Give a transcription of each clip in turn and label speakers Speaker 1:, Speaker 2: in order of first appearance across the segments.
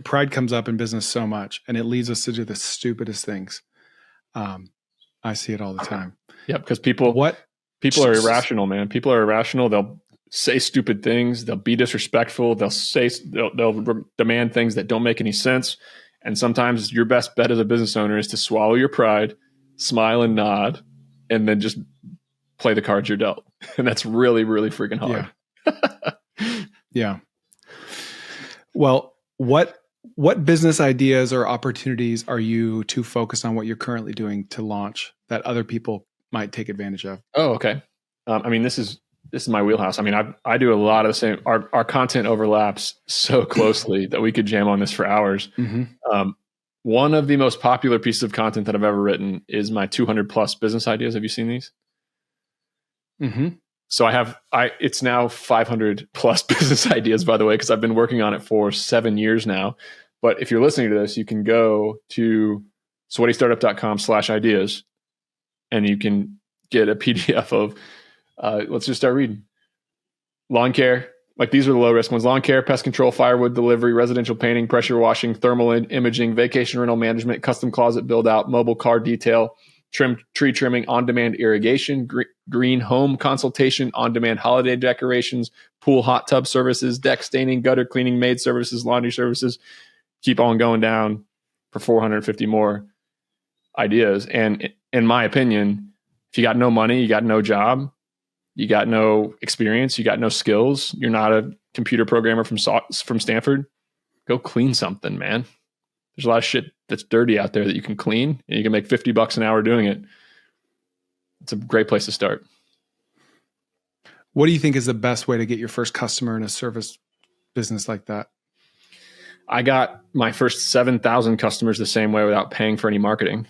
Speaker 1: pride comes up in business so much, and it leads us to do the stupidest things. I see it all the time.
Speaker 2: Yeah, because people are irrational, man. People are irrational. They'll say stupid things. They'll be disrespectful. They'll demand things that don't make any sense. And sometimes your best bet as a business owner is to swallow your pride, smile and nod, and then just play the cards you're dealt. And that's really, really freaking hard.
Speaker 1: Yeah. Well, what business ideas or opportunities are you too focused on what you're currently doing to launch that other people might take advantage of?
Speaker 2: Oh, okay. I mean, this is my wheelhouse. I mean, I do a lot of the same. Our content overlaps so closely that we could jam on this for hours.
Speaker 1: Mm-hmm.
Speaker 2: One of the most popular pieces of content that I've ever written is my 200 plus business ideas. Have you seen these?
Speaker 1: Mm-hmm.
Speaker 2: So it's now 500 plus business ideas, by the way, because I've been working on it for 7 years now. But if you're listening to this, you can go to sweatystartup.com/ideas and you can get a PDF of, let's just start reading. Lawn care. Like these are the low risk ones: lawn care, pest control, firewood delivery, residential painting, pressure washing, thermal imaging, vacation rental management, custom closet build out, mobile car detail, tree trimming, on-demand irrigation, green home consultation, on-demand holiday decorations, pool hot tub services, deck staining, gutter cleaning, maid services, laundry services. Keep on going down for 450 more ideas. And in my opinion, if you got no money, you got no job, you got no experience, you got no skills, you're not a computer programmer from Stanford, go clean something, man. There's a lot of shit that's dirty out there that you can clean, and you can make $50 an hour doing it. It's a great place to start.
Speaker 1: What do you think is the best way to get your first customer in a service business like that?
Speaker 2: I got my first 7,000 customers the same way without paying for any marketing.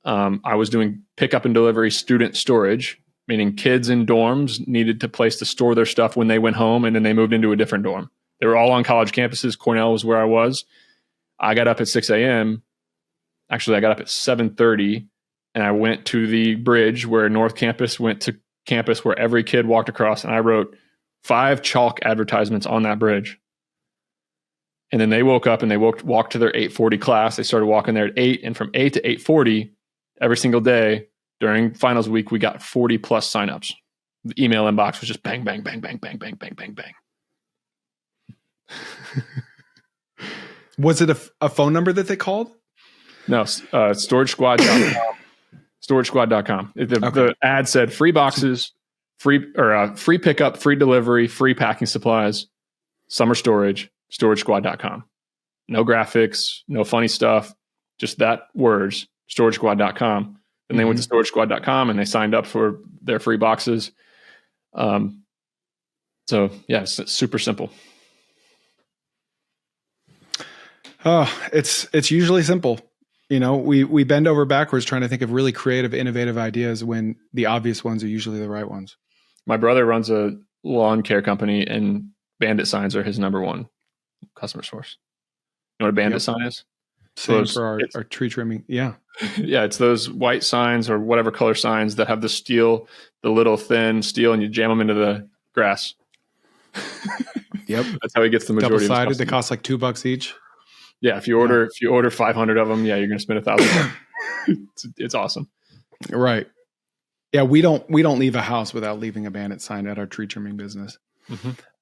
Speaker 2: I was doing pickup and delivery student storage, meaning kids in dorms needed a place to store their stuff when they went home, and then they moved into a different dorm. They were all on college campuses. Cornell was where I was. I got up at 6 a.m. Actually, I got up at 7:30, and I went to the bridge where North Campus went to campus where every kid walked across, and I wrote 5 chalk advertisements on that bridge. And then they woke up and they walked to their 8:40 class. They started walking there at 8, and from 8 to 8:40 every single day during finals week, we got 40 plus signups. The email inbox was just bang, bang, bang, bang, bang, bang, bang, bang, bang.
Speaker 1: Was it a phone number that they called?
Speaker 2: No, StorageSquad.com. StorageSquad.com. The ad said free boxes, free pickup, free delivery, free packing supplies, summer storage, StorageSquad.com. No graphics, no funny stuff, just that words, StorageSquad.com. And they went to StorageSquad.com and they signed up for their free boxes. So yeah, it's super simple.
Speaker 1: Oh, it's usually simple. You know, we bend over backwards trying to think of really creative, innovative ideas when the obvious ones are usually the right ones.
Speaker 2: My brother runs a lawn care company, and bandit signs are his number one customer source. You know what a bandit sign is?
Speaker 1: Same for our tree trimming. Yeah.
Speaker 2: Yeah, it's those white signs or whatever color signs that have the little thin steel, and you jam them into the grass.
Speaker 1: Yep.
Speaker 2: That's how he gets the majority.
Speaker 1: Double-sided. They cost like $2 each.
Speaker 2: Yeah, if you order 500 of them, yeah, you're going to spend $1,000. It's awesome.
Speaker 1: Right. Yeah, we don't leave a house without leaving a bandit sign at our tree trimming business.